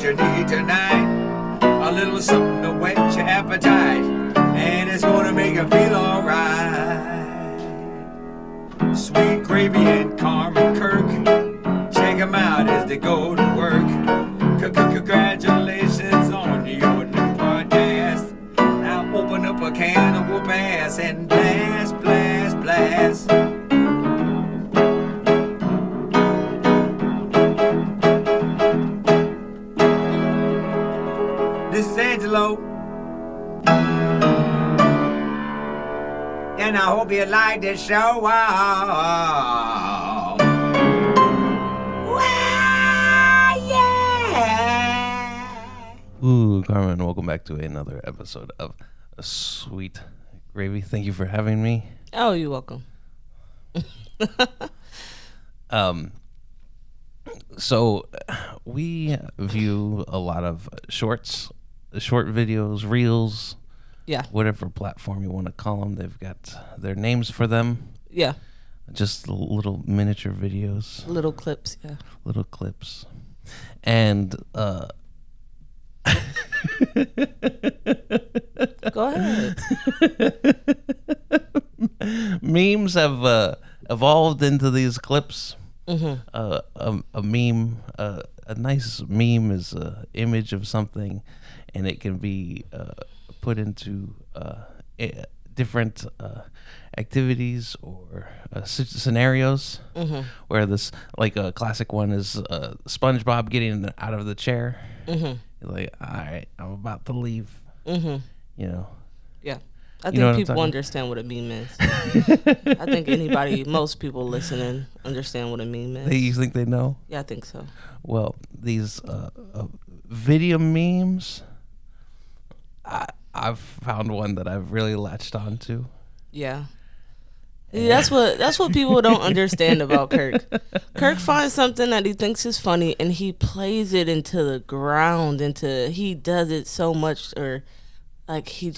what you need tonight. A little something to whet your appetite, and it's gonna make you feel alright. Sweet Gravy and Carmen Kirk, check them out as they go to work. Congratulations on your new podcast. Now open up a can of whoop ass and blast, blast, blast. This is Angelo, and I hope you like this show. Wow, yeah. Ooh, Carmen, welcome back to another episode of Sweet Gravy. Thank you for having me. Oh, you're welcome. So we view a lot of short videos, reels, Yeah. whatever platform you want to call them. They've got their names for them. Yeah. Just little miniature videos, Little clips. Yeah. little clips. And Go ahead. memes have evolved into these clips. Mm-hmm. A meme, a nice meme is an image of something, and it can be put into different activities or scenarios. Mm-hmm. Where this, like a classic one, is SpongeBob getting out of the chair. Mm-hmm. Like, all right, I'm about to leave. Mm-hmm. You know. Yeah. I You know what think I'm people talking- understand what a meme is. I think most people listening understand what a meme is. You think they know? Yeah, I think so. Well, these video memes, I've found one that I've really latched on to. Yeah. That's what people don't understand about Kirk. Kirk finds something that he thinks is funny and he plays it into the ground. He does it so much, or like you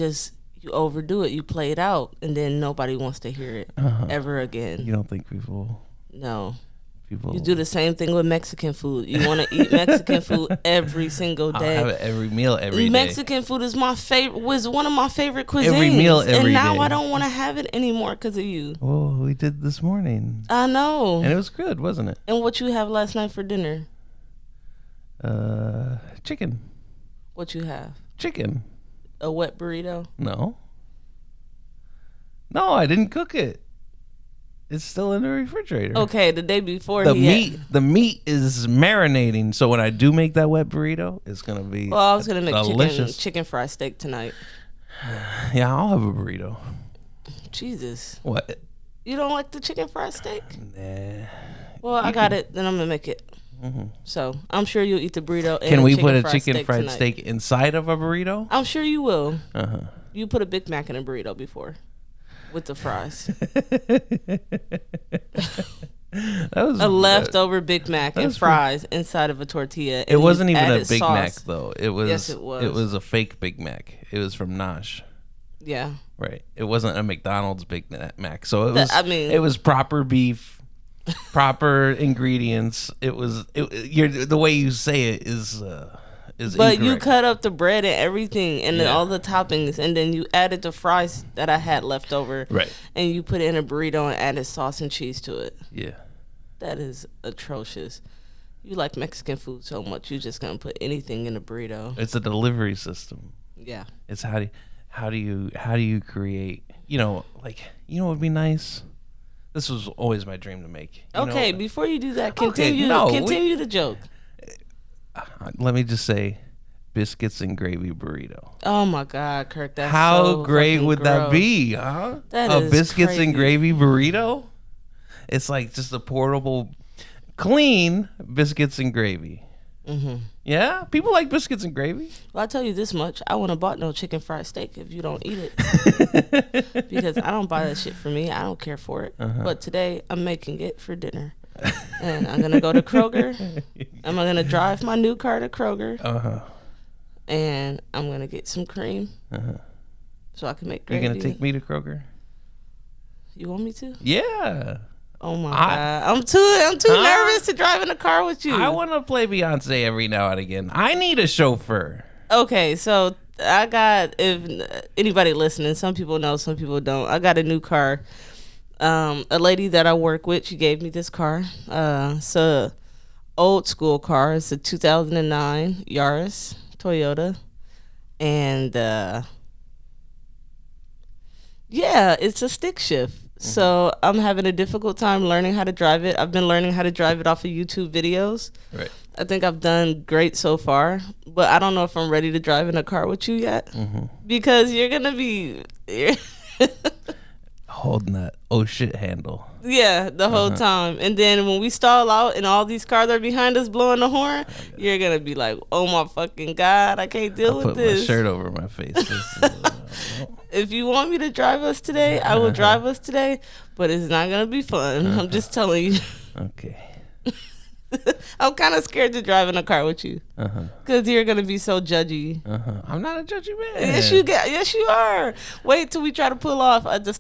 overdo it, you play it out, and then nobody wants to hear it ever again. You don't think people You do the same thing with Mexican food. You want to eat Mexican food every single I'll day. have it every meal every day. Mexican food is was one of my favorite cuisines. Every meal every and now day. I don't want to have it anymore because of you. Oh, we did this morning, I know. and it was good, wasn't it? And what you have last night for dinner? Chicken. What you have? Chicken. A wet burrito? No, I didn't cook it. It's still in the refrigerator. Okay, the day before The meat is marinating, so when I do make that wet burrito, it's gonna be Well, I was gonna make delicious. chicken fried steak tonight. Yeah, I'll have a burrito. Jesus, What? you don't like the chicken fried steak? Nah. Well, I got it. Then I'm gonna make it. So I'm sure you'll eat the burrito. And Can we the put a fried chicken steak fried tonight. steak inside of a burrito? I'm sure you will. Uh-huh. You put a Big Mac in a burrito before, with the fries. That was A leftover Big Mac and was fries inside of a tortilla. It wasn't even a added Big sauce. Mac though. It was. Yes, it was. It was a fake Big Mac. It was from Nosh. Yeah. Right. It wasn't a McDonald's Big Mac. So it was. mean- it was proper beef, proper ingredients. It was. The way you say it is. But you incorrect. cut up the bread and everything and then Yeah. all the toppings, and then you added the fries that I had left over. Right. And you put it in a burrito and added sauce and cheese to it. Yeah. That is atrocious. You like Mexican food so much, you just gonna put anything in a burrito. It's a delivery system. Yeah. It's how do you create? What would be nice? This was always my dream to make. Okay, before you do that, Okay, continue the joke. Let me just say, biscuits and gravy burrito. Oh my God, Kirk, that's How so great fucking would that gross. be, huh? That A is biscuits crazy. and gravy burrito? It's like just a portable, clean biscuits and gravy. Mm-hmm. Yeah? People like biscuits and gravy? Well, I tell you this much: I wouldn't have bought no chicken fried steak if you don't eat it, because I don't buy that shit for me. I don't care for it. But today I'm making it for dinner, and I'm gonna go to Kroger. I'm gonna drive my new car to Kroger, and I'm gonna get some cream, so I can make You're gravy. going to take me to Kroger? You want me to? Yeah. Oh my god, I'm too nervous to drive in a car with you. I want to play Beyonce every now and again. I need a chauffeur. Okay, so I got, if anybody listening, some people know, some people don't. I got a new car. A lady that I work with, she gave me this car. It's a old school car. It's a 2009 Yaris Toyota, and yeah, it's a stick shift. So I'm having a difficult time learning how to drive it. I've been learning how to drive it off of YouTube videos. Right. I think I've done great so far, but I don't know if I'm ready to drive in a car with you yet, because you're gonna be, Holding that oh shit handle. yeah, the whole time. And then when we stall out and all these cars are behind us blowing the horn, you're gonna be like, "Oh my fucking god, I can't deal with Put this." my shirt over my face. If you want me to drive us today, I will drive us today, but it's not gonna be fun. I'm just telling you. Okay. I'm kind of scared to drive in a car with you, because you're gonna be so judgy. I'm not a judgy man. Yes, you are. Wait till we try to pull off at the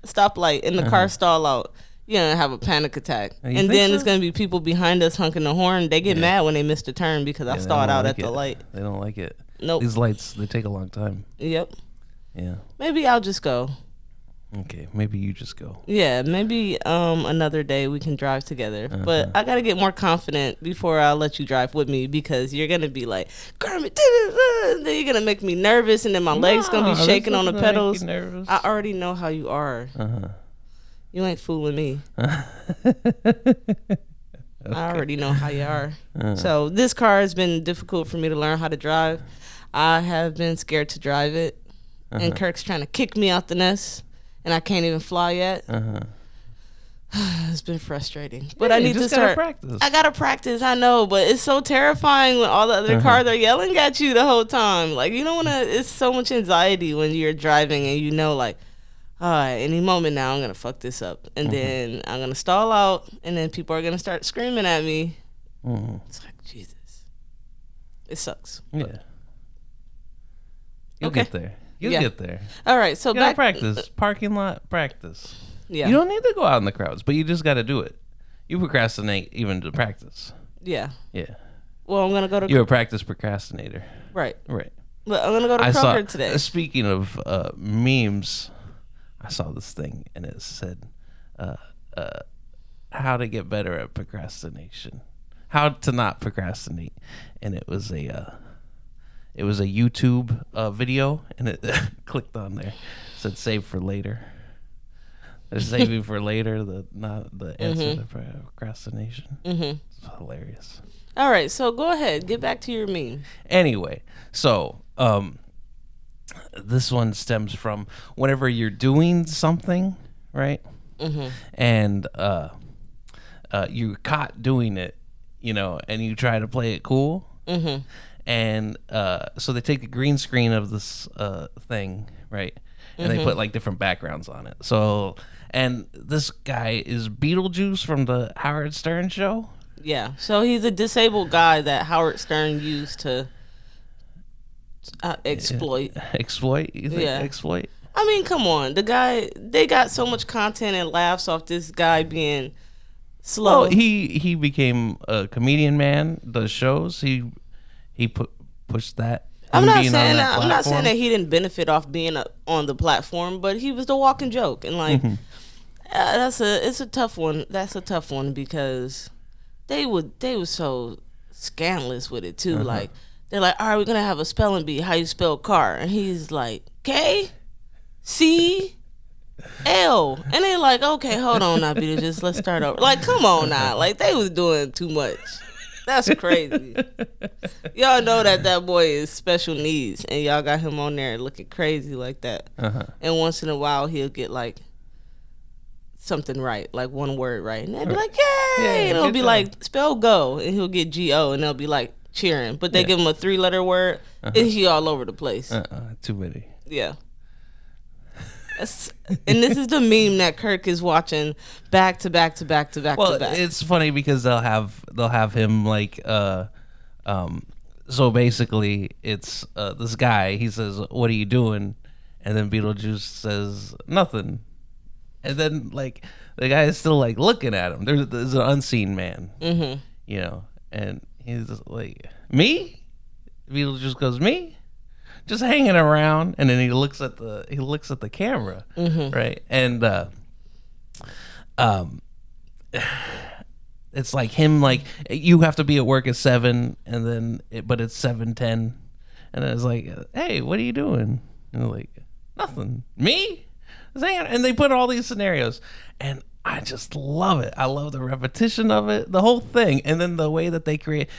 stoplight and the car stall out. You're gonna have a panic attack, You and think then so? it's gonna be people behind us honking the horn. They get mad when they miss the turn because I They stalled don't out like at the it. light. They don't like it. Nope. These lights, they take a long time. Yep. Yeah. Maybe I'll just go. Okay. Maybe you just go. Yeah, maybe another day we can drive together. Uh-huh. But I gotta get more confident before I let you drive with me, because you're gonna be like, Kermit, then you're gonna make me nervous, and then my legs gonna be Nah, shaking this on the doesn't make you pedals. nervous. I already know how you are. You ain't fooling me. I already know how you are. So this car has been difficult for me to learn how to drive. I have been scared to drive it, and Kirk's trying to kick me out the nest, and I can't even fly yet. It's been frustrating, but Yeah, I you need to just gotta start. practice. I gotta practice. I know, but it's so terrifying when all the other cars are yelling at you the whole time. Like, you don't want to. It's so much anxiety when you're driving and you know, like, all right, any moment now I'm gonna fuck this up, and then I'm gonna stall out, and then people are gonna start screaming at me. It's like, Jesus, it sucks. Yeah. You'll Okay. get there. You'll Yeah. get there. All right, so You gotta back. practice. Parking lot practice. Yeah, You don't need to go out in the crowds, but you just got to do it. You procrastinate even to practice. yeah. Yeah. Well, I'm gonna go to You're a practice procrastinator. right, Right. but I'm gonna go to I saw. Kroger today. Speaking of memes, I saw this thing and it said, "How to get better at procrastination, how to not procrastinate," and it was a YouTube video, and it clicked on there, said "Save for later." They're saving for later the answer to procrastination. It's hilarious. All right, so go ahead, get back to your meme. Anyway, so this one stems from whenever you're doing something, right? And you're caught doing it, and you try to play it cool. And so they take a green screen of this thing, right? And they put like different backgrounds on it. So, and this guy is Beetlejuice from the Howard Stern show. Yeah, so he's a disabled guy that Howard Stern used to exploit. Exploit? You think Yeah. exploit? I mean, come on, they got so much content and laughs off this guy being slow. Well, he became a comedian man, does shows. He pushed that. I'm him not being saying on that. I'm not saying platform. that he didn't benefit off being on the platform, but he was the walking joke, and like it's a tough one. That's a tough one because they were so scandalous with it too. Like they're like, all right, we're gonna have a spelling bee. How you spell car? And he's like K C L, and they're like, okay, hold on now, Peter, just let's start over. Like, come on now, like they was doing too much. That's crazy. Y'all know that boy is special needs, and y'all got him on there looking crazy like that. And once in a while, he'll get like something right, like one word right, and they'll be like, "Yay!" Yeah, and it'll good be job. like spell go, and he'll get Go, and they'll be like cheering. But they give him a 3-letter word, and he all over the place. Too many. Yeah. And this is the meme that Kirk is watching back to back to back to back Well, to back. it's funny because they'll have him like so basically it's this guy, he says, "What are you doing?" And then Beetlejuice says, "Nothing." And then like the guy is still like looking at him. There's an unseen man, you know, and he's just like, me? Beetle just goes, me? Just hanging around, and then he looks at the camera, right? And it's like him, like, you have to be at work at 7, and then but it's 7:10, and it's like, hey, what are you doing? And they're like, nothing. Me? And they put all these scenarios, and I just love it. I love the repetition of it, the whole thing, and then the way that they create.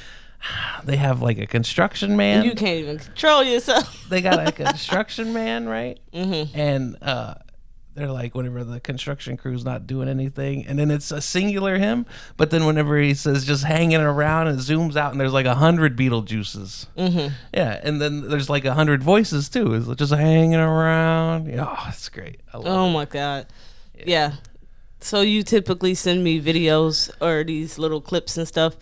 They have like a construction man. You can't even control yourself. They got a construction man, right? And they're like, whenever the construction crew's not doing anything, and then it's a singular him. But then whenever he says just hanging around, it zooms out, and there's like 100 Beetlejuices. Yeah, and then there's like 100 voices too. It's just hanging around. Oh, it's great. I love it. My God. Yeah. So you typically send me videos or these little clips and stuff,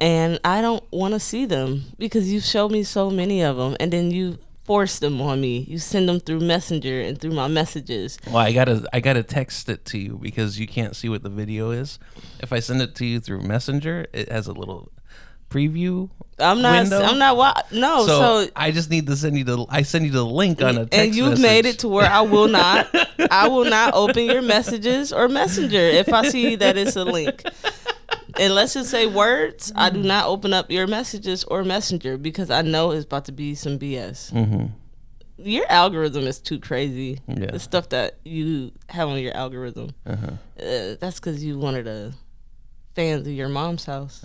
and I don't want to see them because you've showed me so many of them, and then you force them on me. You send them through Messenger and through my messages. Well, I gotta text it to you because you can't see what the video is. If I send it to you through Messenger, it has a little preview. No. So I just need to send you the link on a text and you've message. made it to where I will not open your messages or Messenger if I see that it's a link. And let's just say words, I do not open up your messages or Messenger because I know it's about to be some BS. Your algorithm is too crazy. Yeah. The stuff that you have on your algorithm. That's because you one of the fans of your mom's house.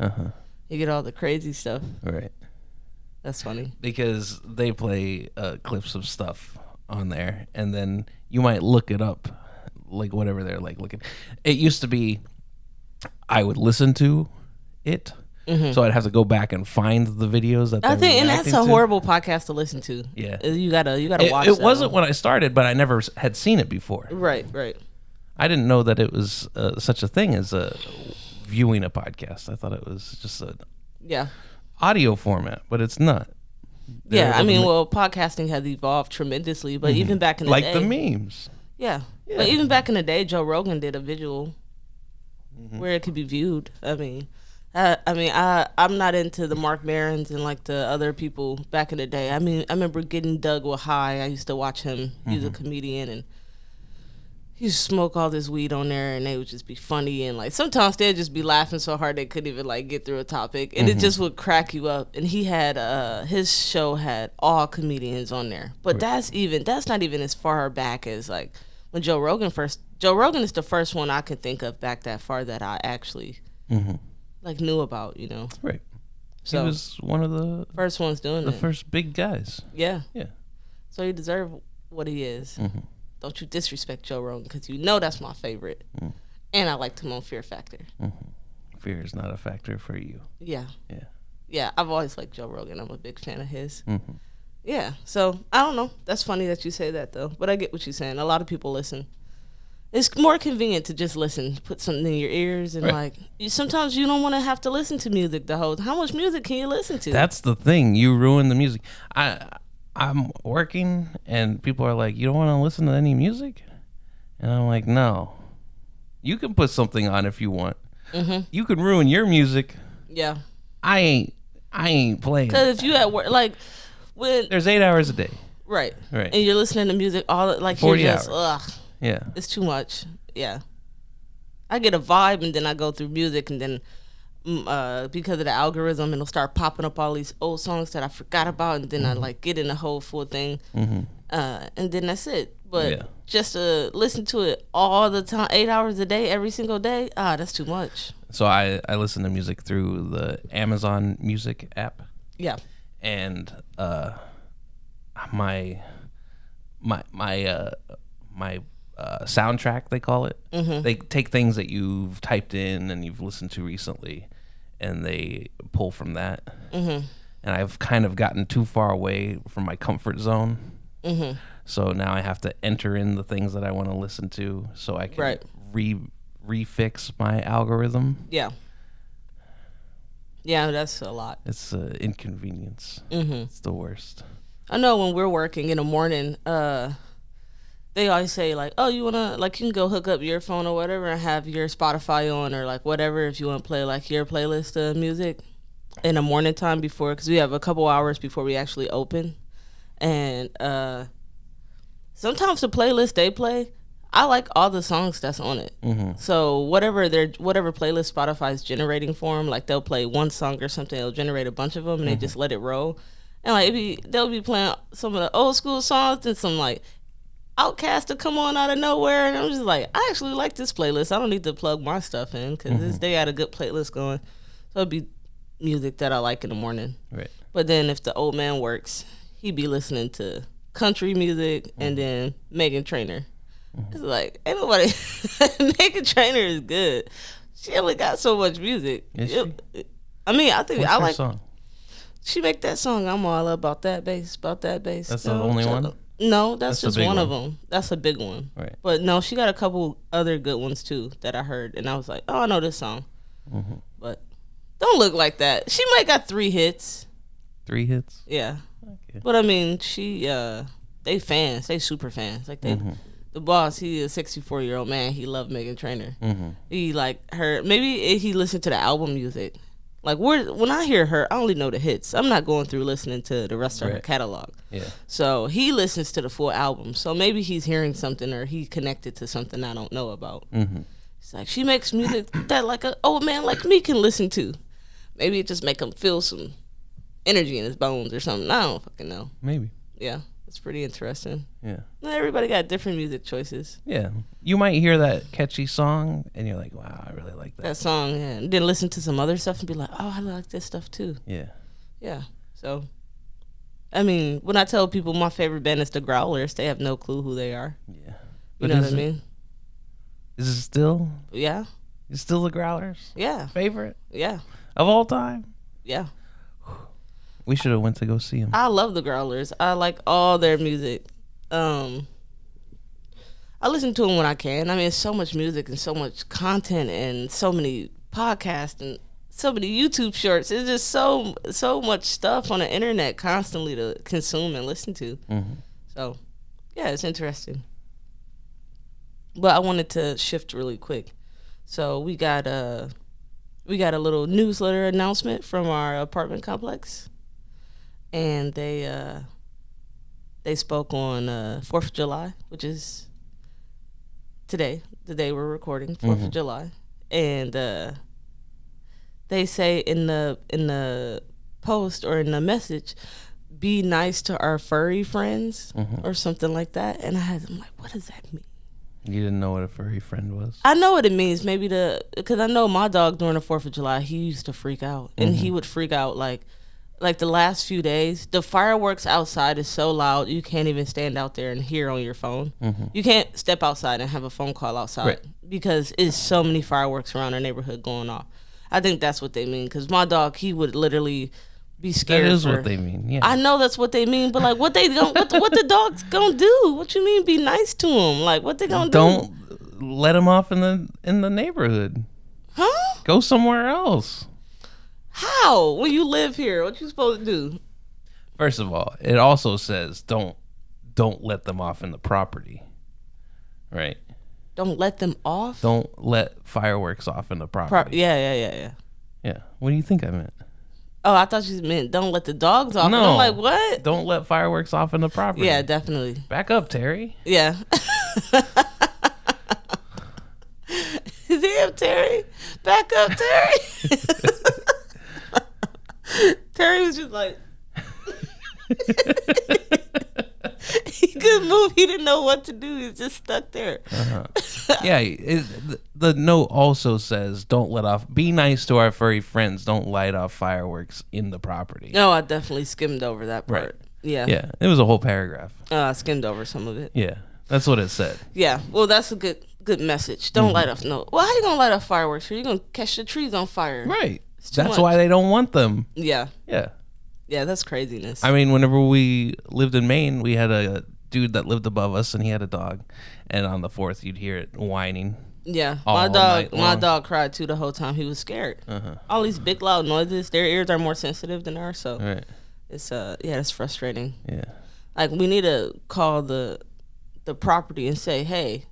You get all the crazy stuff. Right. That's funny. Because they play clips of stuff on there, and then you might look it up, like whatever they're like looking. It used to be I would listen to it, so I'd have to go back and find the videos that I they're think, and that's reacting a to. horrible podcast to listen to. Yeah. You gotta watch. It that wasn't one. when I started, but I never had seen it before. Right. I didn't know that it was such a thing as viewing a podcast. I thought it was just a Yeah. audio format, but it's not. Yeah, They're I mean, able well, podcasting has evolved tremendously, but even back in to the like day, the memes. yeah. Yeah. But even back in the day, Joe Rogan did a visual where it could be viewed. I mean, I'm not into the Mark Marons and like the other people back in the day. I mean, I remember getting Doug with High. I used to watch him. He's a comedian, and he used to smoke all this weed on there, and they would just be funny, and like sometimes they'd just be laughing so hard they couldn't even like get through a topic, and it just would crack you up. And he had his show had all comedians on there, but that's not even as far back as like when Joe Rogan is the first one I could think of back that far that I actually like knew about, you know. Right. So He was one of the first ones doing it. first big guys. Yeah. Yeah. So he deserves what he is. Don't you disrespect Joe Rogan because you know that's my favorite. And I liked him on Fear Factor. Fear is not a factor for you. Yeah. Yeah. Yeah, I've always liked Joe Rogan. I'm a big fan of his. Yeah, so I don't know. That's funny that you say that, though. But I get what you're saying. A lot of people listen. It's more convenient to just listen, put something in your ears, and Right. sometimes you don't want to have to listen to music the whole time. How much music can you listen to? That's the thing. You ruin the music. I'm working, and people are like, "You don't want to listen to any music?" And I'm like, "No. You can put something on if you want. You can ruin your music. Yeah. I ain't playing. Because if you at work, like, when, There's 8 hours a day. right. Right. And you're listening to music all, like, 40 you're just, hours. ugh. Yeah. It's too much. Yeah. I get a vibe and then I go through music and then because of the algorithm it'll start popping up all these old songs that I forgot about and then I like get in the whole full thing. And then that's it. But Yeah. just to listen to it all the time, 8 hours a day, every single day, that's too much. So I listen to music through the Amazon Music app. Yeah. And my soundtrack, they call it. They take things that you've typed in and you've listened to recently, and they pull from that. And I've kind of gotten too far away from my comfort zone. So now I have to enter in the things that I want to listen to, so I can Right. refix my algorithm. Yeah. Yeah, that's a lot. It's an inconvenience. It's the worst. I know when we're working in the morning, they always say like, oh, you wanna like you can go hook up your phone or whatever and have your Spotify on or like whatever if you want to play like your playlist of music in the morning time before, because we have a couple hours before we actually open, and sometimes the playlist they play, I like all the songs that's on it. So whatever playlist Spotify's generating for them, like they'll play one song or something, they'll generate a bunch of them, and they just let it roll. And like they'll be playing some of the old school songs and some like Outkast to come on out of nowhere, and I'm just like, I actually like this playlist. I don't need to plug my stuff in because they had a good playlist going. So it'd be music that I like in the morning. Right. But then if the old man works, he'd be listening to country music and then Meghan Trainor. It's like, ain't nobody. Meghan Trainor is good. She only got so much music. Is she? I mean, I think What's I her like. song? She make that song. I'm all about that bass, about that bass. That's the only one? No, that's That's a just big one of one. them. That's a big one. Right. But no, she got a couple other good ones too that I heard, and I was like, oh, I know this song. But don't look like that. She might got 3 hits. 3 hits. Yeah. Okay. But I mean, they fans, they super fans. Like they, the boss, he is a 64-year-old man. He loved Meghan Trainor. He like her. Maybe he listened to the album music. Like when I hear her, I only know the hits. I'm not going through listening to the rest of her catalog. Yeah. So he listens to the full album. So maybe he's hearing something or he connected to something I don't know about. It's like she makes music that like an old man like me can listen to. Maybe it just make him feel some energy in his bones or something. I don't fucking know. Maybe. Yeah, it's pretty interesting. Yeah. Everybody got different music choices. Yeah. You might hear that catchy song and you're like, wow, I really like that. That song, yeah. And then listen to some other stuff and be like, oh, I like this stuff too. Yeah. Yeah. So, I mean, when I tell people my favorite band is the Growlers, they have no clue who they are. Yeah. You know what I mean? Is it still? Yeah. It's still the Growlers? Yeah. Favorite Yeah. of all time? Yeah. We should have went to go see them. I love the Growlers. I like all their music. I listen to them when I can. I mean, it's so much music and so much content and so many podcasts and so many YouTube shorts. It's just so much stuff on the internet constantly to consume and listen to. So, yeah, it's interesting. But I wanted to shift really quick. So we got a little newsletter announcement from our apartment complex. And they spoke on 4th of July, which is today, the day we're recording, 4th of July. And they say in the post or in the message, be nice to our furry friends or something like that. And I'm like, what does that mean? You didn't know what a furry friend was? I know what it means. Maybe because I know my dog during the 4th of July, he used to freak out. And he would freak out like the last few days, the fireworks outside is so loud you can't even stand out there and hear on your phone. You can't step outside and have a phone call outside because it's so many fireworks around our neighborhood going off. I think that's what they mean, because my dog, he would literally be scared. That is what they mean. Yeah, I know that's what they mean, but like what the dog's gonna do? What you mean be nice to him? Like what they gonna do? Don't let him off in the neighborhood. Huh? Go somewhere else. How? When you live here, what you supposed to do? First of all, it also says don't let them off in the property. Right? Don't let them off? Don't let fireworks off in the property. Yeah. Yeah. What do you think I meant? Oh, I thought you meant don't let the dogs off. No. And I'm like, what? Don't let fireworks off in the property. Yeah, definitely. Back up, Terry. Yeah. Damn, Terry. Back up, Terry. Terry was just like, he couldn't move. He didn't know what to do. He was just stuck there. Yeah, the note also says don't let off. Be nice to our furry friends. Don't light off fireworks in the property. No, I definitely skimmed over that part. Right. Yeah. Yeah, it was a whole paragraph. I skimmed over some of it. Yeah, that's what it said. Yeah. Well, that's a good message. Don't light off. No. Well, how you gonna light off fireworks? You're gonna catch the trees on fire. Right. too That's much. why they don't want them. Yeah. Yeah. Yeah, that's craziness. I mean, whenever we lived in Maine, we had a dude that lived above us, and he had a dog. And on the 4th, you'd hear it whining. Yeah, all my night dog. My long. dog cried too the whole time. He was scared. All these big loud noises. Their ears are more sensitive than ours, so Right. it's it's frustrating. Yeah. Like we need to call the property and say, hey,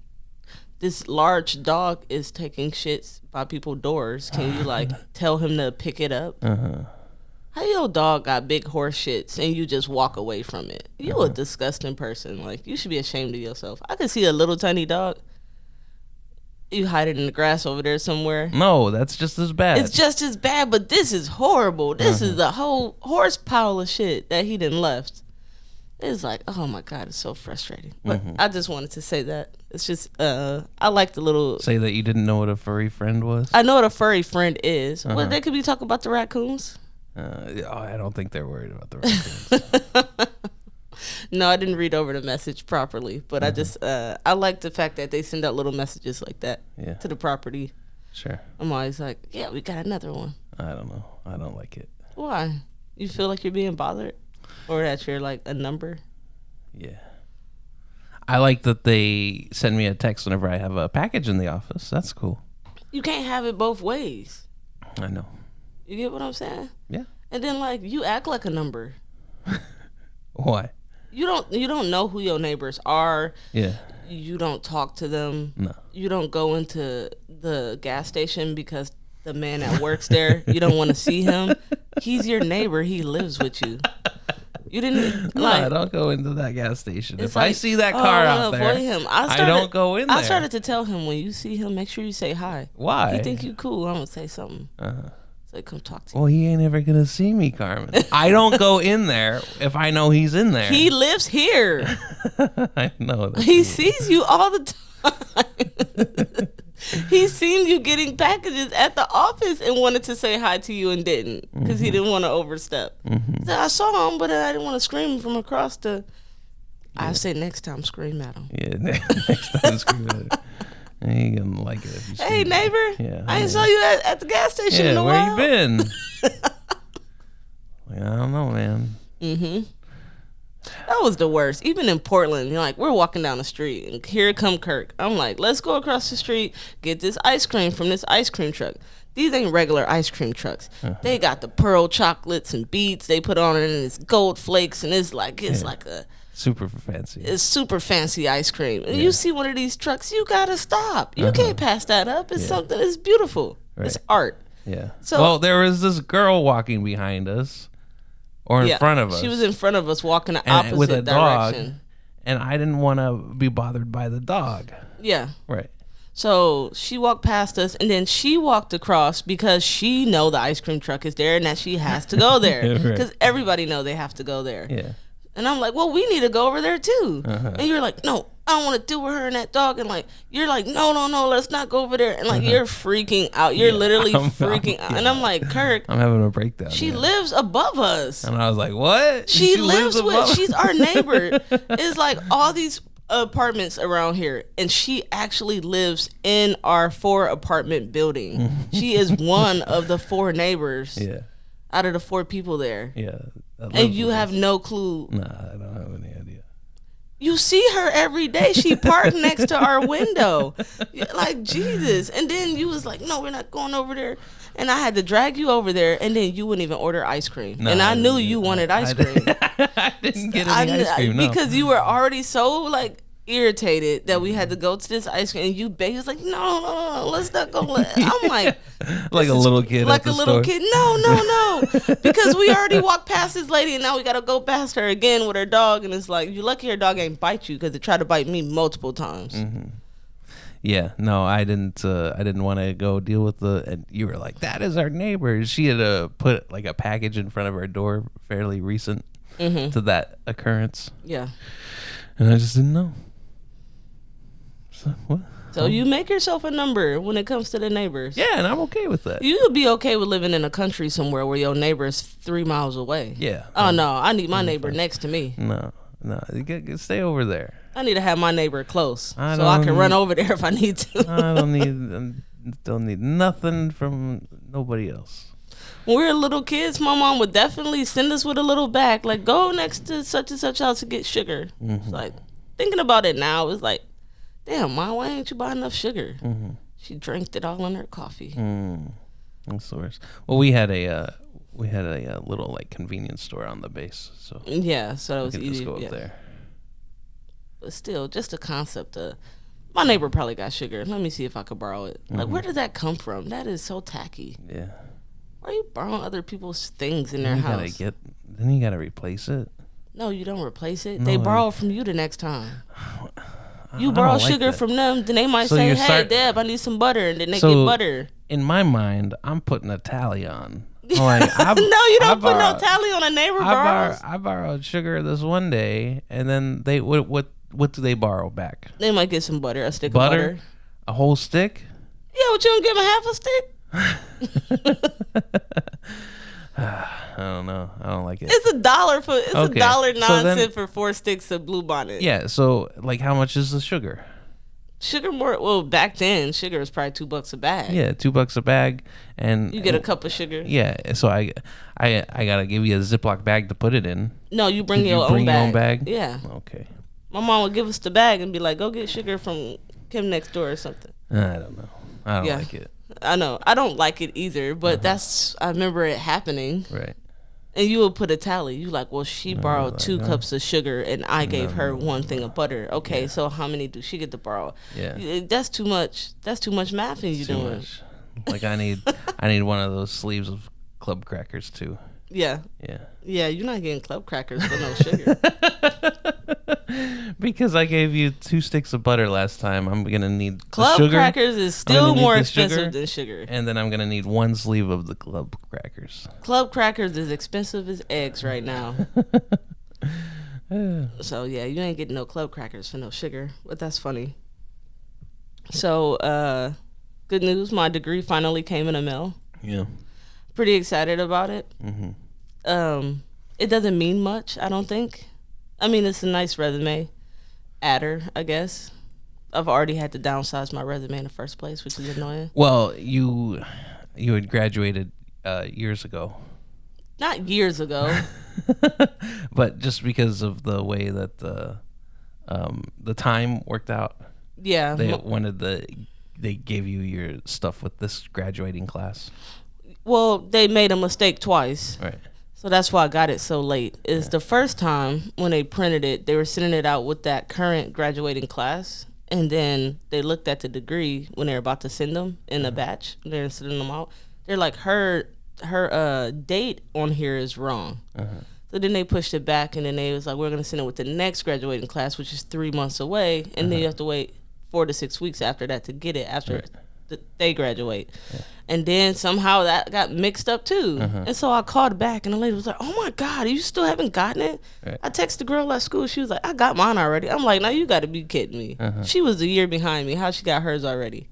this large dog is taking shits by people's doors. Can you like tell him to pick it up? How your dog got big horse shits and you just walk away from it? You a disgusting person. Like, you should be ashamed of yourself. I could see a little tiny dog. You hide it in the grass over there somewhere. No, that's just as bad. It's just as bad, but this is horrible. This is a whole horse pile of shit that he done left. It's like, oh my God, it's so frustrating. But I just wanted to say that. It's just, I like the little... Say that you didn't know what a furry friend was? I know what a furry friend is. Well, they could be talking about the raccoons. I don't think they're worried about the raccoons. No, I didn't read over the message properly, but I just I like the fact that they send out little messages like that to the property. Sure. I'm always like, yeah, we got another one. I don't know. I don't like it. Why? You feel like you're being bothered, or that you're like a number? Yeah. I like that they send me a text whenever I have a package in the office. That's cool. You can't have it both ways. I know. You get what I'm saying? Yeah. And then like you act like a number. Why? You don't know who your neighbors are. Yeah. You don't talk to them. No. You don't go into the gas station because the man that works there, you don't want to see him. He's your neighbor. He lives with you. You didn't I don't go into that gas station. If like, I see that car I wanna out there, avoid him. I don't go in there. I started to tell him, when you see him, make sure you say hi. Why? You think you cool? I'm gonna say something. Say, come talk to you. Well, he ain't ever gonna see me, Carmen. I don't go in there if I know he's in there. He lives here. I know. He sees you all the time. He's seen you getting packages at the office and wanted to say hi to you and didn't because he didn't want to overstep. So I saw him, but I didn't want to scream from across the. I say next time, scream at him. Yeah, next time scream at him. He ain't gonna like it if you Hey, scream. neighbor. Yeah, I ain't saw you at the gas station in Yeah, a where while. you been? Like, I don't know, man. That was the worst. Even in Portland, you're like, we're walking down the street, and here come Kirk. I'm like, let's go across the street, get this ice cream from this ice cream truck. These ain't regular ice cream trucks. They got the pearl chocolates and beads they put on it, and it's gold flakes, and it's like a Super fancy. it's super fancy ice cream. And you see one of these trucks, you gotta stop. You can't pass that up. It's something that's beautiful. It's art. Yeah. So- well, there was this girl walking behind us, or in front of us. She was in front of us walking the and opposite with a dog, direction. and I didn't want to be bothered by the dog. Yeah. Right. So she walked past us, and then she walked across because she know the ice cream truck is there and that she has to go there Right. because everybody know they have to go there. Yeah. And I'm like, well, we need to go over there too. And you're like, no, I don't want to deal with her and that dog. And like, you're like, no, let's not go over there. And like, you're freaking out. You're literally freaking out. And I'm like, Kirk, I'm having a breakdown. she yeah. lives above us. And I was like, what? She lives above- with, she's our neighbor. It's like all these apartments around here, and she actually lives in our 4 apartment building. She is one of the 4 neighbors Yeah. out of the 4 people there. Yeah. And you have no clue. Nah, I don't have any idea. You see her every day. She parked next to our window. You're like, Jesus. And then you was like, no, we're not going over there. And I had to drag you over there, and then you wouldn't even order ice cream. No, and I knew didn't you get- wanted ice cream. I didn't get any ice cream, no. Because you were already so like irritated that we had to go to this ice cream, and you begged. Was like, no, let's not go. I'm like, like a little kid. like at the a little store. kid. No, because we already walked past this lady, and now we gotta go past her again with her dog. And it's like, you lucky her dog ain't bite you, because it tried to bite me multiple times. Yeah, no, I didn't want to go deal with the. And you were like, "That is our neighbor." She had put like a package in front of our door, fairly recent to that occurrence, Yeah. and I just didn't know. So what? So you make yourself a number when it comes to the neighbors. Yeah, and I'm okay with that. You would be okay with living in a country somewhere where your neighbor is 3 miles away. Yeah. Oh no, I need my neighbor next to me. No, you stay over there. I need to have my neighbor close I so I don't can run need- over there if I need to. I don't need nothing from nobody else. When we were little kids, my mom would definitely send us with a little bag, like go next to such and such house to get sugar. It's like thinking about it now, it's like, damn, Mom, why ain't you buy enough sugar? She drank it all in her coffee. That's the worst. Well, we had a little like convenience store on the base, so Yeah, so that we was could just easy. go up Yeah. there. But still, just the concept of my neighbor probably got sugar. Let me see if I could borrow it. Like, where did that come from? That is so tacky. Yeah. Why are you borrowing other people's things in their Then house? Then you gotta replace it. No, you don't replace it. No, They I- borrow from you the next time. You I borrow don't like sugar that. from them, then they might So say, you "Hey, start- Deb, I need some butter," and then they So- get butter. In my mind, I'm putting a tally on. Like, No, you don't put no borrowed- tally on a neighbor borrows. I borrowed sugar this one day, and then they what do they borrow back? They might get some butter, a stick Butter? of butter. A whole stick? Yeah, but you don't give them half a stick. I don't know. I don't like it. It's $1 for it's Okay, $1.09 so then- for 4 sticks of Blue Bonnet. Yeah. So, like, how much is the sugar? Sugar more. Well, back then, sugar was probably $2 a bag. Yeah, $2 a bag, and You get a cup of sugar. Yeah. So I gotta give you a Ziploc bag to put it in. No, you bring Did your you own bring bag. your own bag? Yeah. Okay. My mom would give us the bag and be like, "Go get sugar from Kim next door or something." I don't know. I don't Yeah. like it. I know. I don't like it either, but I remember it happening. Right. And you would put a tally. You like, well, she borrowed like, 2 cups of sugar, and I gave her 1 thing of butter. Okay, Yeah. so how many do she get to borrow? Yeah. That's too much. That's too much math in you Too doing. much. Like I need one of those sleeves of club crackers too. Yeah, Yeah. yeah. You're not getting club crackers for no sugar. Because I gave you 2 sticks of butter last time, I'm gonna need Club the sugar, crackers is I'm gonna still need more the expensive sugar. than sugar. and then I'm gonna need 1 sleeve of the club crackers. Club crackers is expensive as eggs right now. So yeah, you ain't getting no club crackers for no sugar, but that's funny. So good news, my degree finally came in the mail. Yeah. Pretty excited about it. Mm-hmm. It doesn't mean much, I don't think. I mean, it's a nice resume adder, I guess. I've already had to downsize my resume in the first place, which is annoying. Well, you had graduated years ago, Not years ago. but just because of the way that the time worked out, Yeah. they gave you your stuff with this graduating class. Well, they made a mistake twice. Right. So that's why I got it so late. Is the first time when they printed it, they were sending it out with that current graduating class. And then they looked at the degree when they were about to send them in a batch. They're sending them out. They're like, her date on here is wrong. So then they pushed it back, and then they was like, we're going to send it with the next graduating class, which is 3 months away. And then you have to wait 4 to 6 weeks after that to get it after Right. they graduate. And then somehow that got mixed up too. And so I called back, and the lady was like, "Oh my God, you still haven't gotten it?" Right. I texted the girl at school. She was like, "I got mine already." I'm like, "Now you got to be kidding me." She was a year behind me. How she got hers already?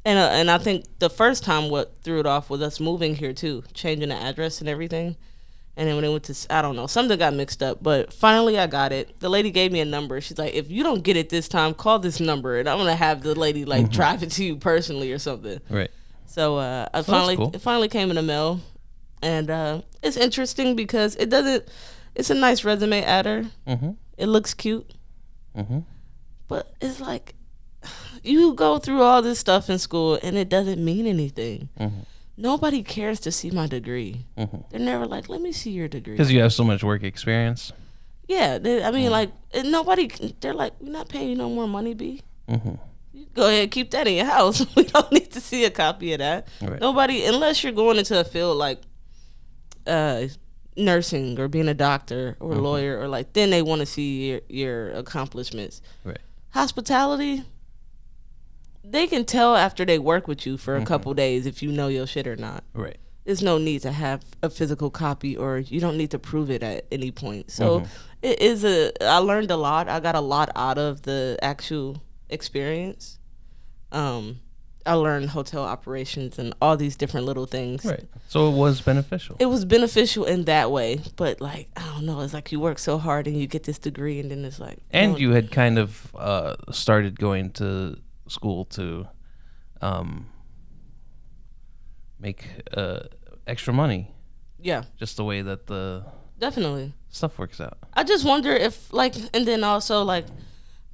And I think the first time what threw it off was us moving here too, changing the address and everything. And then when it went to, I don't know, something got mixed up. But finally I got it. The lady gave me a number. She's like, "If you don't get it this time, call this number, and I'm gonna have the lady like drive it to you personally or something." Right. So that's cool. it finally came in the mail, and it's interesting because it's a nice resume adder. Mm-hmm. It looks cute, Mm-hmm. but it's like you go through all this stuff in school and it doesn't mean anything. Nobody cares to see my degree. They're never like, "Let me see your degree." Because you have so much work experience. Yeah, I mean, like nobody. They're like, "We're not paying you no more money, B. Mm-hmm. You go ahead, keep that in your house. We don't need to see a copy of that." Right. Nobody, unless you're going into a field like nursing or being a doctor or a lawyer, or like, then they want to see your accomplishments. Right. Hospitality, they can tell after they work with you for a couple days if you know your shit or not. Right. There's no need to have a physical copy, or you don't need to prove it at any point. So it is I learned a lot. I got a lot out of the actual experience. I learned hotel operations and all these different little things. Right. So it was beneficial. It was beneficial in that way, but like, I don't know, it's like you work so hard and you get this degree, and then it's like, And you had kind of started going to school to make extra money, yeah, just the way that the definitely. stuff works out. I just wonder if like, and then also like,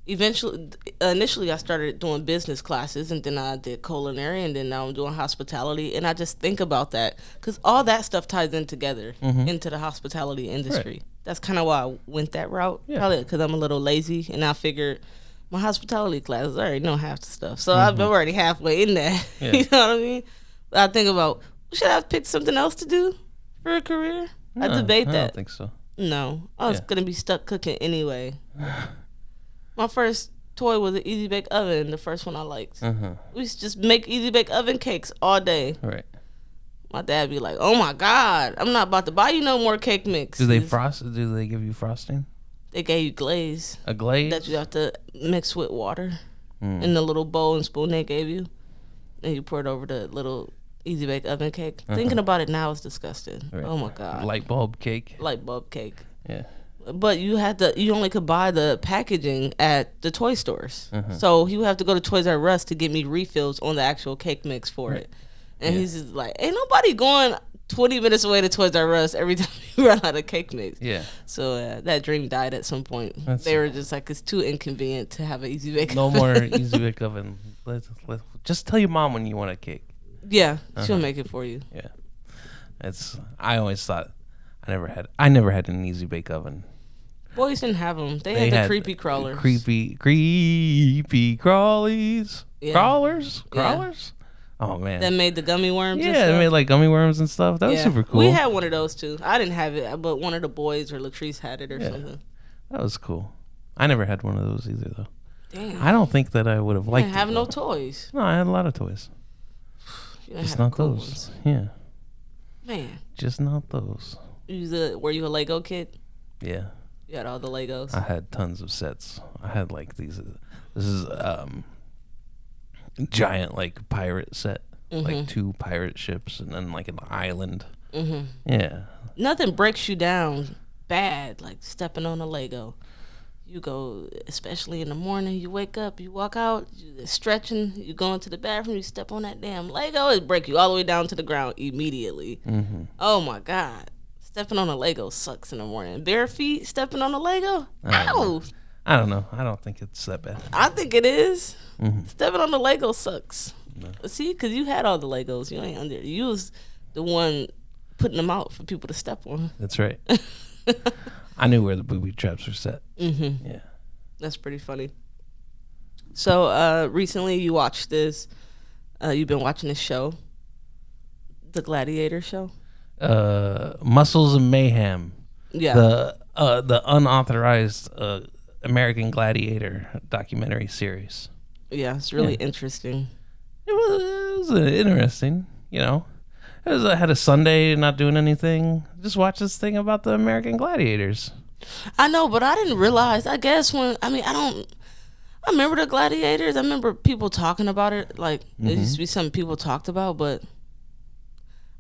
initially I started doing business classes, and then I did culinary, and then now I'm doing hospitality, and I just think about that because all that stuff ties in together into the hospitality industry. Right. that's kind of why I went that route. Yeah. Probably because I'm a little lazy, and I figured my hospitality classes I already know half the stuff, so I'm already halfway in that. Yeah. You know what I mean? But I think about, should I have picked something else to do for a career? I debate I that. don't think so. No, I was Yeah. gonna be stuck cooking anyway. My first toy was an Easy Bake Oven, the first one I liked. We used to just make Easy Bake Oven cakes all day. Right. My dad be like, "Oh my God, I'm not about to buy you no more cake mix." Do they frost? Do they give you frosting? They gave you glaze A glaze? that you have to mix with water Mm. in the little bowl and spoon they gave you, and you pour it over the little Easy Bake Oven cake. Thinking about it now is disgusting. Right. Oh my God, Light bulb cake. light bulb cake. Yeah. But you only could buy the packaging at the toy stores. So he would have to go to Toys R Us to get me refills on the actual cake mix for it. And he's just like, ain't nobody going 20 minutes away to Toys R Us every time you run out of cake mix. Yeah. So that dream died at some point. They were just like, it's too inconvenient to have an Easy Bake. No more Easy Bake Oven. Just tell your mom when you want a cake. Yeah, she'll make it for you. Yeah. I always thought I never had an Easy Bake Oven. Boys didn't have them. They had the creepy crawlers. Creepy crawlies. Yeah. Crawlers? Yeah. Crawlers? Oh man. That made the gummy worms. and Yeah, they stuff. made like gummy worms and stuff. That was super cool. We had one of those too. I didn't have it, but one of the boys or Latrice had it or something. That was cool. I never had one of those either though. Damn. I don't think that I would have I liked didn't have it. no though. toys. No, I had a lot of toys. You didn't Just have not cool those. ones. Yeah. Man, Just not those. were you a Lego kid? Yeah. You had all the Legos. I had tons of sets. I had like these. This is giant like pirate set, like 2 pirate ships, and then like an island. Yeah, Nothing breaks you down bad like stepping on a Lego. You go, especially in the morning, you wake up, you walk out, you're stretching, you go into the bathroom, you step on that damn Lego, it break you all the way down to the ground immediately. Oh my God. Stepping on a Lego sucks in the morning. Bare feet stepping on a Lego? Ow! I don't know. I don't think it's that bad. I think it is. Stepping on the Lego sucks. See, because you had all the Legos. You ain't under. You was the one putting them out for people to step on. That's right. I knew where the booby traps were set. Yeah. That's pretty funny. So recently you watched this. You've been watching this show, the Gladiator show. Muscles and Mayhem. Yeah. The unauthorized American Gladiator documentary series. Yeah, it's really interesting. It was interesting, you know. I had a Sunday not doing anything. Just watch this thing about the American Gladiators. I know, but I didn't realize. I guess I remember the Gladiators. I remember people talking about it. Like it used to be something people talked about, but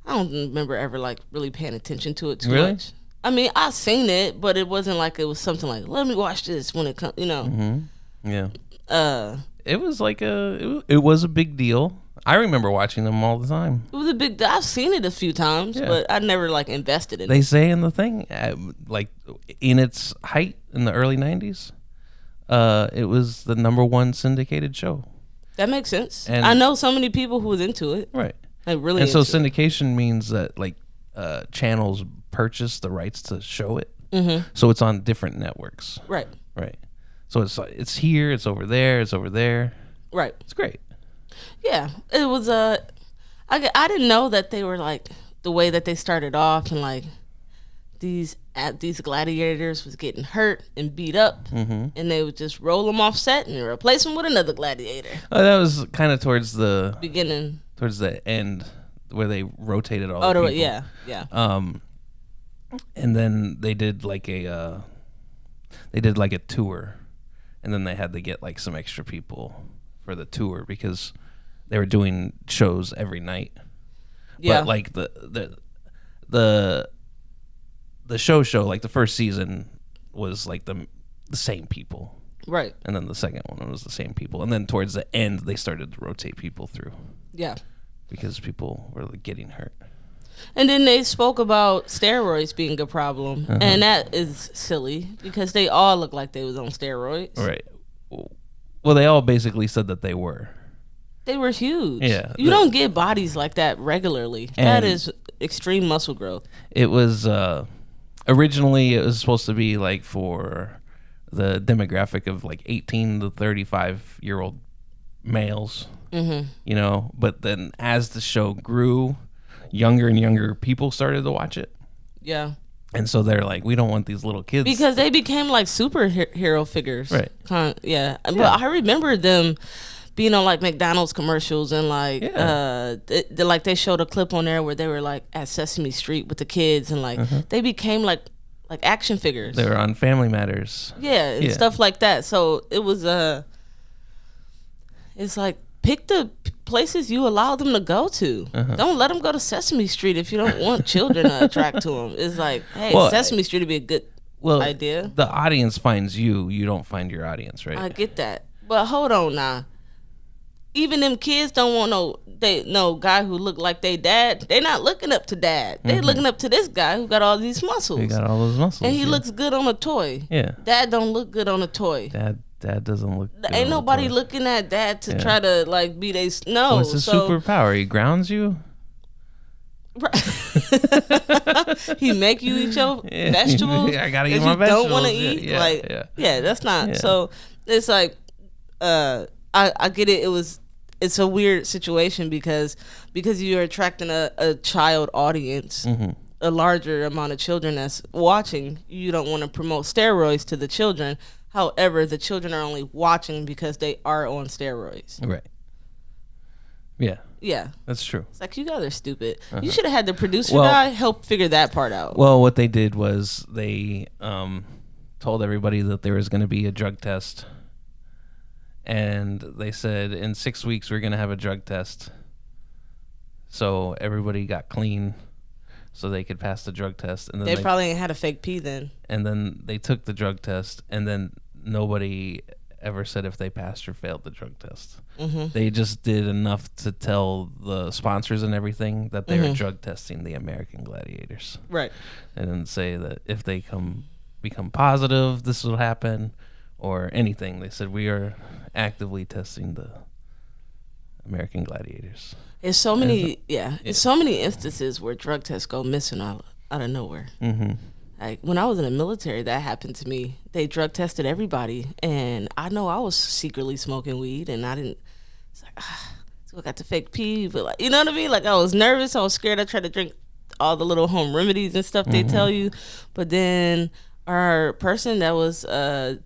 I don't remember ever like really paying attention to it too Really? much. I mean, I seen it, but it wasn't like it was something like, let me watch this when it comes. You know. Yeah. It was like it was a big deal. I remember watching them all the time. It was a big. I've seen it a few times, Yeah. but I never like invested in it. They say in the thing, like in its height in the early '90s, it was the #1 syndicated show. That makes sense. And- I know so many people who was into it. Right. Like really. And so into it. syndication means that like channels purchase the rights to show it. So it's on different networks. Right. Right. So it's here, it's over there, it's over there. Right. It's great. Yeah, it was I didn't know that they were like the way that they started off and like these gladiators was getting hurt and beat up, and they would just roll them off set and replace them with another gladiator. That was kind of towards the end where they rotated all. the people. yeah. And then they did like a tour, and then they had to get like some extra people for the tour because they were doing shows every night. Yeah. But like the show like the first season was like the same people, Right. and then the second one was the same people, and then towards the end they started to rotate people through Yeah. because people were like, getting hurt. And then they spoke about steroids being a problem, Uh-huh. and that is silly because they all look like they was on steroids. Right. Well, they all basically said that they were. They were huge. Yeah, You don't get bodies like that regularly. That And- is extreme muscle growth. It was Originally, it was supposed to be like for the demographic of like 18 to 35-year-old males, you know. But then as the show grew, younger and younger people started to watch it. Yeah. And so they're like, we don't want these little kids. Because they became like superhero figures. Right. Yeah. But I remember them being on like McDonald's commercials and like like they showed a clip on there where they were like at Sesame Street with the kids and like they became like action figures. They were on Family Matters. Yeah, and stuff like that. So it was it's like pick the places you allow them to go to. Don't let them go to Sesame Street if you don't want children to attract to them. It's like, hey, Sesame Street would be a good idea. The audience finds you. You don't find your audience, right? I get that. But hold on now. Even them kids don't want no guy who look like they dad. They not looking up to dad. They looking up to this guy who got all these muscles. He got all those muscles. And he looks good on a toy. Yeah. Dad don't look good on a toy. Dad doesn't look good. Ain't nobody looking at dad to try to like be they no. What's his superpower? He grounds you. Right. He make you eat your vegetables. I gotta eat my vegetables. Don't want to eat. Yeah, that's not. Yeah. So it's like, I get it. It's a weird situation because you're attracting a child audience, a larger amount of children that's watching. You don't want to promote steroids to the children. However, the children are only watching because they are on steroids. Right. Yeah. Yeah. That's true. It's like, you guys are stupid. You should have had the producer guy help figure that part out. Well, what they did was they told everybody that there was going to be a drug test. And they said, in 6 weeks, we're going to have a drug test. So everybody got clean so they could pass the drug test. And then they probably ain't had a fake pee then. And then they took the drug test, and then nobody ever said if they passed or failed the drug test. They just did enough to tell the sponsors and everything that they were drug testing the American Gladiators. Right. They didn't say that if they become positive, this will happen, or anything. They said, we are actively testing the American Gladiators. There's so many, there's so many instances where drug tests go missing out of nowhere. Like when I was in the military, that happened to me. They drug tested everybody, and I know I was secretly smoking weed, and I didn't. It's like, so I got the fake pee, but like, you know what I mean? Like I was nervous, I was scared. I tried to drink all the little home remedies and stuff they tell you, but then our person that was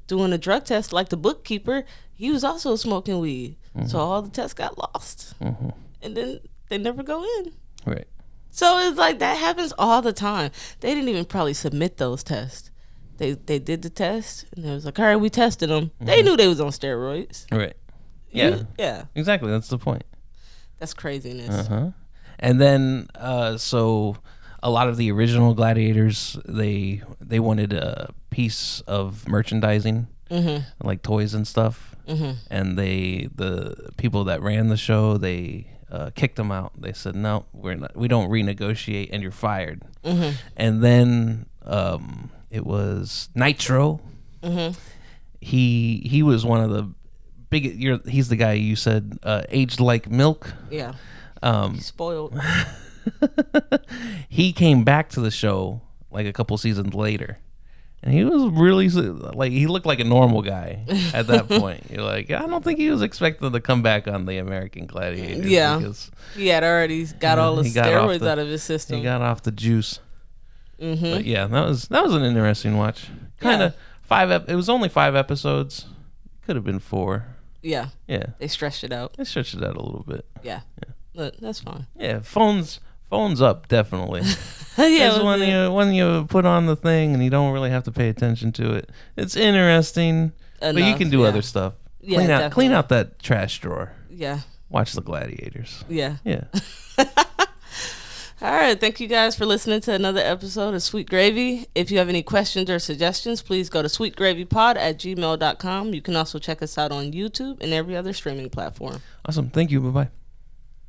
doing the drug test, like the bookkeeper, he was also smoking weed. So all the tests got lost, and then they never go in. Right. So it's like that happens all the time. They didn't even probably submit those tests. They did the test, and they was like, all right, we tested them. They knew they was on steroids. Right. Yeah. Yeah. Exactly. That's the point. That's craziness. And then, so a lot of the original gladiators, they wanted a piece of merchandising, like toys and stuff. And the people that ran the show, they kicked them out. They said, no, we don't renegotiate, and you're fired. And then it was Nitro. He was one of the big. He's the guy you said aged like milk. Yeah. Spoiled. He came back to the show like a couple seasons later, and he was really like, he looked like a normal guy at that point. You're like, I don't think he was expecting to come back on the American Gladiators. Yeah, because he had already got all the steroids out of his system. He got off the juice. But yeah, that was an interesting watch. Kind of it was only 5 episodes. Could have been 4. Yeah. Yeah. They stretched it out. They stretched it out a little bit. Yeah. Look, that's fine. Yeah, phones up, definitely. Yeah. When you put on the thing and you don't really have to pay attention to it, it's interesting. But you can do other stuff. Yeah, clean out that trash drawer. Yeah. Watch the Gladiators. Yeah. Yeah. All right. Thank you guys for listening to another episode of Sweet Gravy. If you have any questions or suggestions, please go to sweetgravypod@gmail.com. You can also check us out on YouTube and every other streaming platform. Awesome. Thank you. Bye-bye.